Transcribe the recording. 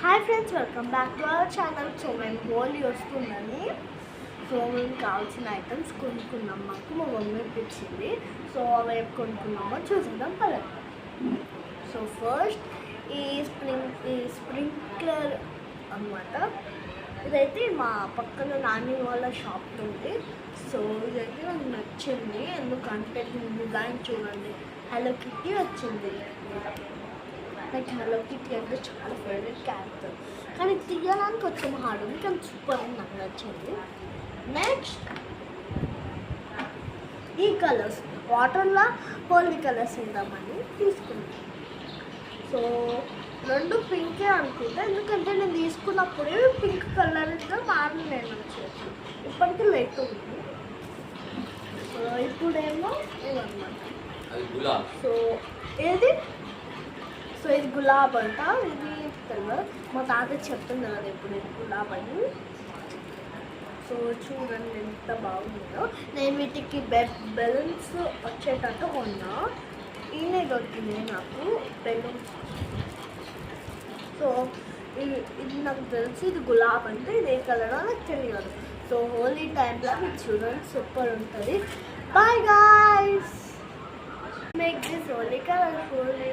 Hi friends, welcome back to our channel. So మేము హోలీ వస్తుందని మేము కావాల్సిన ఐటమ్స్ కొనుక్కున్నాం. మాకు మా మమ్మీ ఇచ్చింది. సో అవి కొనుక్కున్నామో చూసేద్దాం పదండి. సో ఫస్ట్ ఈ స్ప్రింక్లర్ అన్నమాట. ఇదైతే మా పక్కన నాని వాళ్ళ షాప్ ఉంది. సో ఇదైతే నాకు నచ్చింది, ఎందుకంటే దీని డిజైన్ చూడండి, హలో కిట్టి వచ్చింది. నాకు హలో కిట్టి అంటే చాలా ఫేవరెట్ క్యారెక్టర్, కానీ తీయడానికి కొంచెం హార్డ్ ఉంది, కానీ సూపర్ అని నాకు నచ్చింది. నెక్స్ట్ ఈ కలర్స్ వాటర్లో హోలీ కలర్స్ ఉందామని తీసుకున్నాను. సో రెండు పింకే అనుకుంటా, ఎందుకంటే నేను తీసుకున్నప్పుడే పింక్ కలర్గా మారింది. నేను వచ్చేసి ఇప్పటికీ లైట్ ఉంది. సో ఇప్పుడేమో ఇదన్నమాట. సో ఏది సో ఇది గులాబ్ అంట, ఇది కలర్ మా తాత చెప్తుంది కదా ఇప్పుడు ఇది గులాబ్ అని. సో చూడండి ఎంత బాగుందో. నేను వీటికి బెలూన్స్ వచ్చేటట్టు కొన్నా, ఈయనే దొరికింది నాకు బెలూన్స్. సో ఇది నాకు తెలిసి ఇది గులాబ్ అంటే ఇది ఏ కలర్ నాకు తెలియదు. సో హోలీ టైంలో మీకు చూడండి సూపర్ ఉంటుంది. Bye guys, make this Holi colourful.